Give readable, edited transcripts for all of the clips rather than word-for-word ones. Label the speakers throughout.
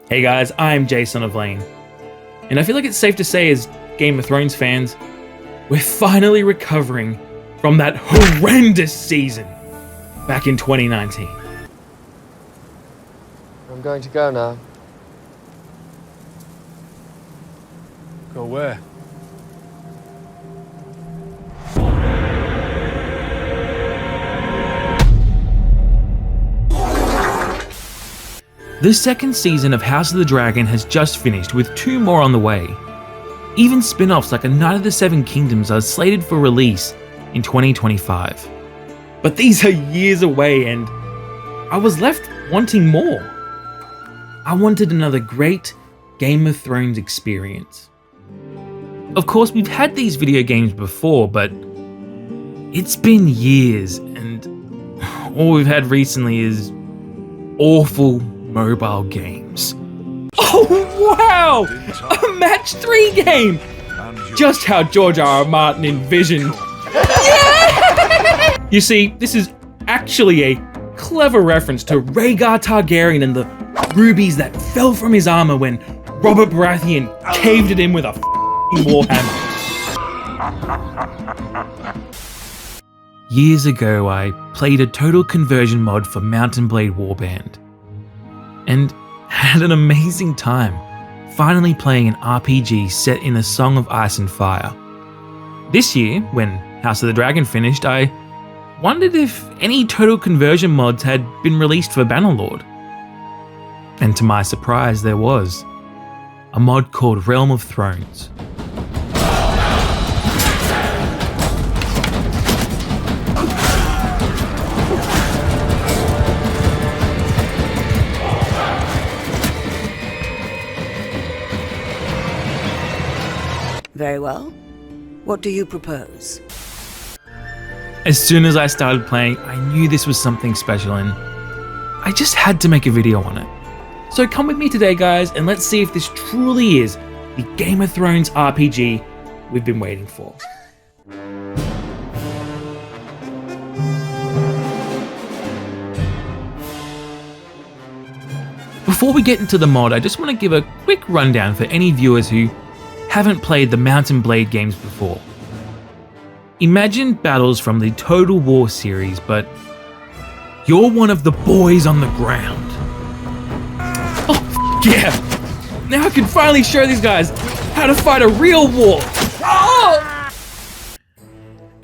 Speaker 1: Hey guys, I'm Jason of Lane, and I feel like it's safe to say as Game of Thrones fans, we're finally recovering from that horrendous season back in 2019.
Speaker 2: I'm going to go now.
Speaker 3: Go where?
Speaker 1: The second season of House of the Dragon has just finished, with 2 more on the way. Even spin-offs like A Knight of the Seven Kingdoms are slated for release in 2025. But these are years away and I was left wanting more. I wanted another great Game of Thrones experience. Of course, we've had these video games before, but it's been years and all we've had recently is awful mobile games. Oh wow! A match 3 game! Just how George R.R. Martin envisioned. Yeah! You see, this is actually a clever reference to Rhaegar Targaryen and the rubies that fell from his armor when Robert Baratheon caved it in with a warhammer. Years ago, I played a total conversion mod for Mount & Blade Warband, and had an amazing time finally playing an RPG set in A Song of Ice and Fire. This year, when House of the Dragon finished, I wondered if any total conversion mods had been released for Bannerlord. And to my surprise, there was. A mod called Realm of Thrones.
Speaker 4: Very well. What do you propose?
Speaker 1: As soon as I started playing, I knew this was something special and I just had to make a video on it. So come with me today, guys, and let's see if this truly is the Game of Thrones RPG we've been waiting for. Before we get into the mod, I just want to give a quick rundown for any viewers who haven't played the Mount & Blade games before. Imagine battles from the Total War series, but you're one of the boys on the ground. Oh, yeah! Now I can finally show these guys how to fight a real war! Oh!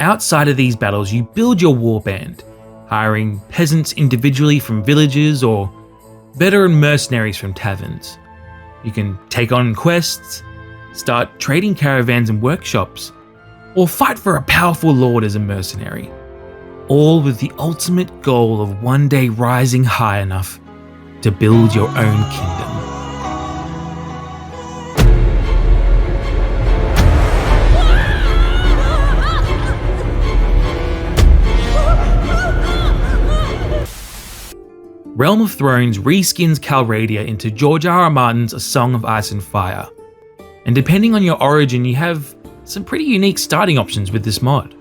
Speaker 1: Outside of these battles, you build your warband, hiring peasants individually from villages or veteran mercenaries from taverns. You can take on quests, start trading caravans and workshops, or fight for a powerful lord as a mercenary, all with the ultimate goal of one day rising high enough to build your own kingdom. Realm of Thrones reskins Calradia into George R.R. Martin's A Song of Ice and Fire, and depending on your origin, you have some pretty unique starting options with this mod.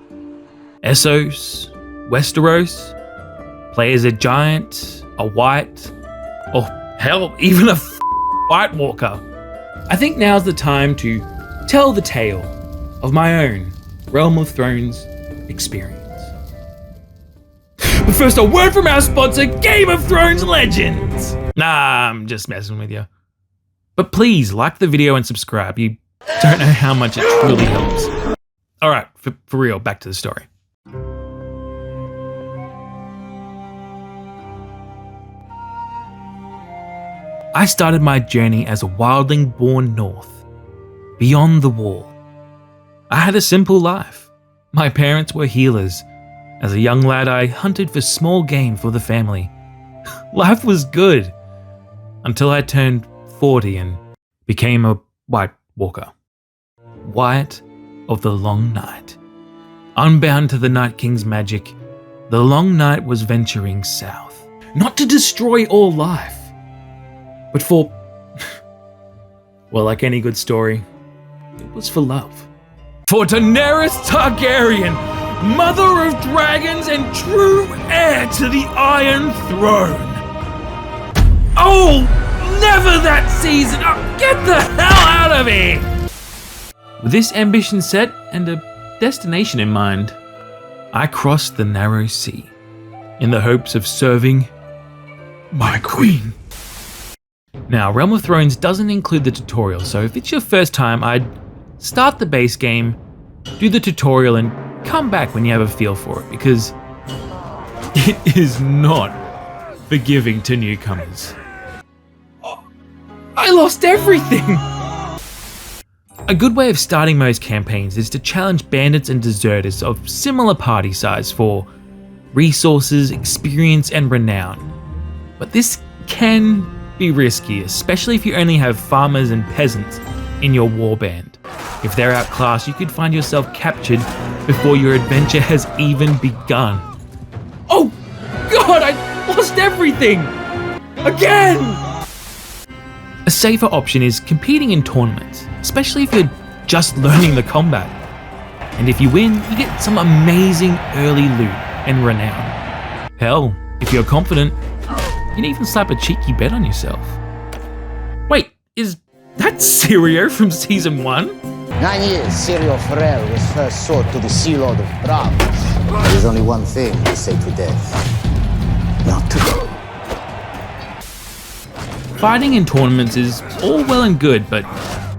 Speaker 1: Essos, Westeros, play as a giant, a white, or hell, even a White Walker. I think now's the time to tell the tale of my own Realm of Thrones experience. But first, a word from our sponsor, Game of Thrones Legends! Nah, I'm just messing with you. But please like the video and subscribe. You don't know how much it truly helps. Alright, for real, back to the story. I started my journey as a wildling born north, beyond the wall. I had a simple life. My parents were healers. As a young lad, I hunted for small game for the family. Life was good, until I turned 40 and became a White Walker. White of the Long Night. Unbound to the Night King's magic, the Long Night was venturing south. Not to destroy all life, but for, well, like any good story, it was for love. For Daenerys Targaryen, mother of dragons and true heir to the Iron Throne. Oh, never that that season! Oh, get the hell out of here! With this ambition set and a destination in mind, I crossed the narrow sea in the hopes of serving my queen. Now, Realm of Thrones doesn't include the tutorial, so if it's your first time, I'd start the base game, do the tutorial, and come back when you have a feel for it, because it is not forgiving to newcomers. I lost everything! A good way of starting most campaigns is to challenge bandits and deserters of similar party size for resources, experience, and renown. But this can be risky, especially if you only have farmers and peasants in your warband. If they're outclassed, you could find yourself captured before your adventure has even begun. Oh God, I lost everything! Again! A safer option is competing in tournaments, especially if you're just learning the combat. And if you win, you get some amazing early loot and renown. Hell, if you're confident, you can even slap a cheeky bet on yourself. Wait, is that Sirio from Season 1?
Speaker 2: 9 years, Sirio Farrell was first sought to the Sea Lord of Bravos. There's only one thing to say to death. Not to go.
Speaker 1: Fighting in tournaments is all well and good, but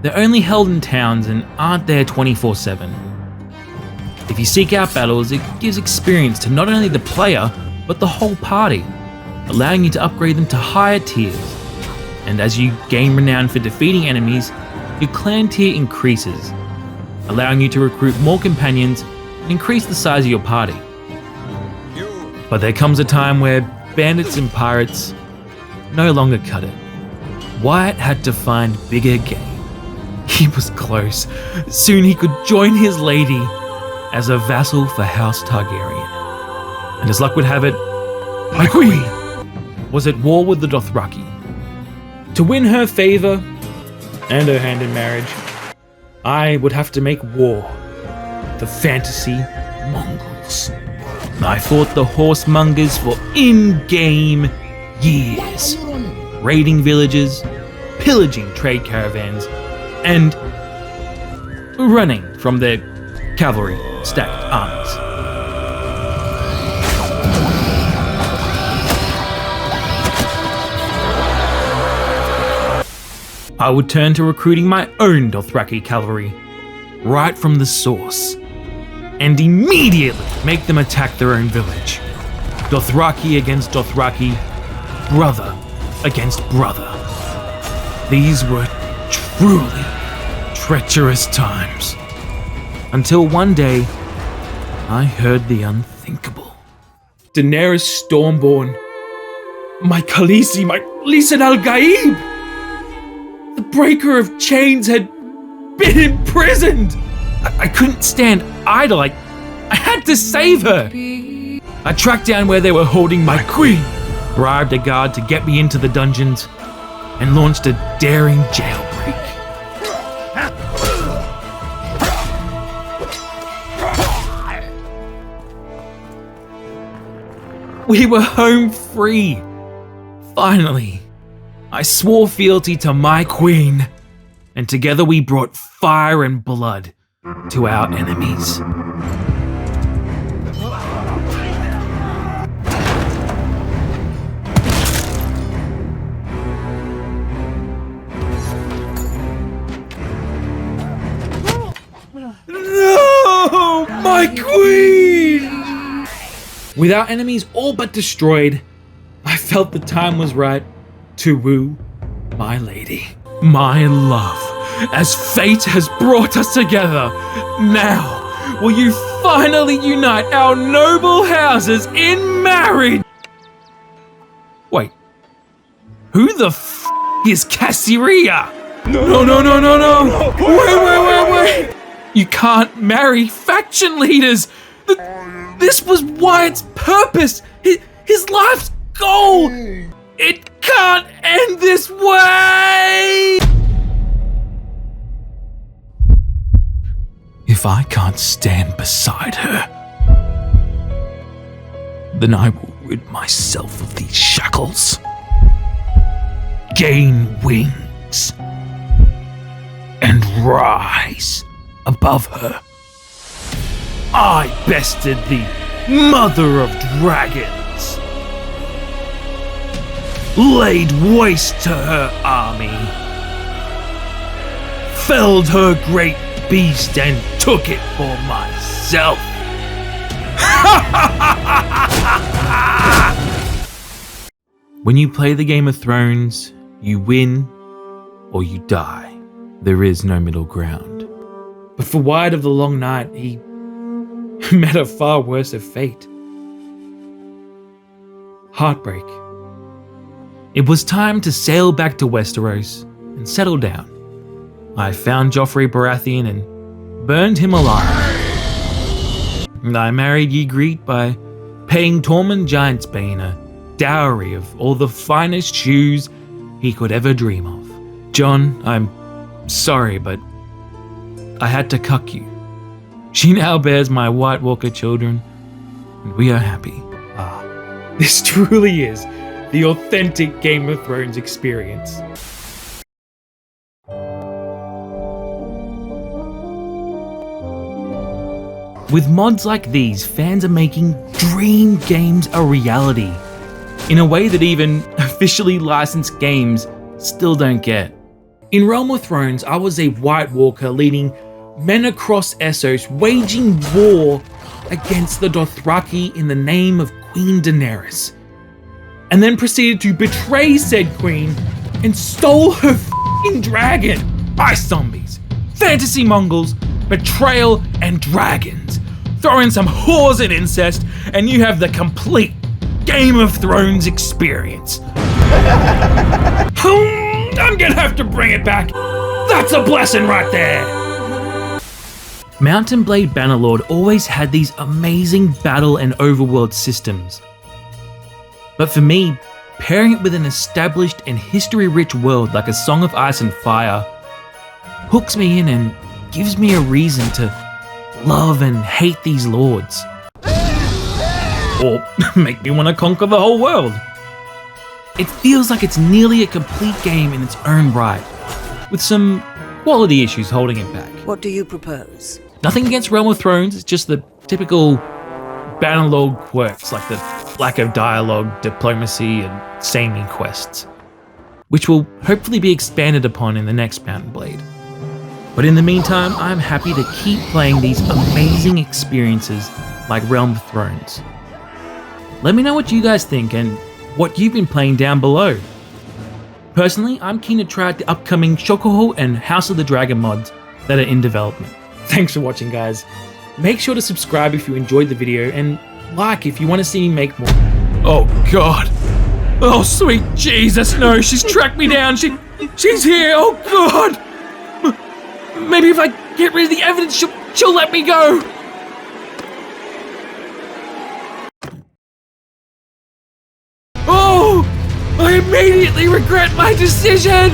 Speaker 1: they're only held in towns and aren't there 24/7. If you seek out battles, it gives experience to not only the player, but the whole party, allowing you to upgrade them to higher tiers. And as you gain renown for defeating enemies, your clan tier increases, allowing you to recruit more companions and increase the size of your party. But there comes a time where bandits and pirates no longer cut it. Wyatt had to find bigger game. He was close. Soon he could join his lady as a vassal for House Targaryen. And as luck would have it, my queen was at war with the Dothraki. To win her favor and her hand in marriage, I would have to make war with the fantasy Mongols. I fought the horsemongers for in-game years, raiding villages, pillaging trade caravans, and running from their cavalry stacked armies. I would turn to recruiting my own Dothraki cavalry right from the source, and immediately make them attack their own village. Dothraki against Dothraki, brother against brother. These were truly treacherous times. Until one day, I heard the unthinkable. Daenerys Stormborn, my Khaleesi, my Lisan al-Gaib! The breaker of chains had been imprisoned! I couldn't stand idle, I had to save her! I tracked down where they were holding my queen, bribed a guard to get me into the dungeons, and launched a daring jailbreak. We were home free. Finally, I swore fealty to my queen, and together we brought fire and blood to our enemies. No! My queen! With our enemies all but destroyed, I felt the time was right to woo my lady. My love, as fate has brought us together, now will you finally unite our noble houses in marriage? Wait, who the f*** is Cassiria? No. Wait. You can't marry faction leaders. This was Wyatt's purpose, his life's goal. It can't end this way. If I can't stand beside her, then I will rid myself of these shackles. Gain wings. wings and rise above her. I bested the mother of dragons, laid waste to her army, felled her great beast and took it for myself. When you play the Game of Thrones, you win or you die. There is no middle ground. But for Wyatt of the Long Night, he met a far worse of fate. Heartbreak. It was time to sail back to Westeros and settle down. I found Joffrey Baratheon and burned him alive. And I married Ygritte by paying Tormund Giantsbane a dowry of all the finest shoes he could ever dream of. Jon, I'm sorry, but I had to cuck you. She now bears my White Walker children, and we are happy. This truly is the authentic Game of Thrones experience. With mods like these, fans are making dream games a reality in a way that even officially licensed games still don't get. In Realm of Thrones, I was a White Walker leading men across Essos, waging war against the Dothraki in the name of Queen Daenerys, and then proceeded to betray said queen and stole her f***ing dragon. Ice zombies, fantasy Mongols, betrayal, and dragons. Throw in some whores and incest, and you have the complete Game of Thrones experience. I'm gonna have to bring it back. That's a blessing right there. Mount & Blade Bannerlord always had these amazing battle and overworld systems. But for me, pairing it with an established and history-rich world like A Song of Ice and Fire hooks me in and gives me a reason to love and hate these lords. Or make me want to conquer the whole world. It feels like it's nearly a complete game in its own right, with some quality issues holding it back.
Speaker 4: What do you propose?
Speaker 1: Nothing against Realm of Thrones, it's just the typical Bannerlord quirks like the lack of dialogue, diplomacy, and samey quests, which will hopefully be expanded upon in the next Mount & Blade. But in the meantime, I'm happy to keep playing these amazing experiences like Realm of Thrones. Let me know what you guys think and what you've been playing down below. Personally, I'm keen to try out the upcoming Chocohol and House of the Dragon mods that are in development. Thanks for watching, guys. Make sure to subscribe if you enjoyed the video and like if you want to see me make more. Oh god. Oh sweet Jesus, no, she's tracked me down. She's here. Oh god. Maybe if I get rid of the evidence, she'll let me go. Oh, I immediately regret my decision.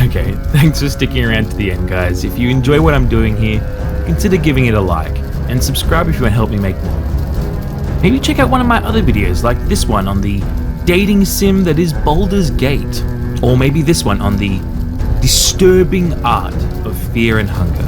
Speaker 1: Okay, thanks for sticking around to the end, guys. If you enjoy what I'm doing here, consider giving it a like, and subscribe if you want to help me make more. Maybe check out one of my other videos, like this one on the dating sim that is Baldur's Gate, or maybe this one on the disturbing art of fear and hunger.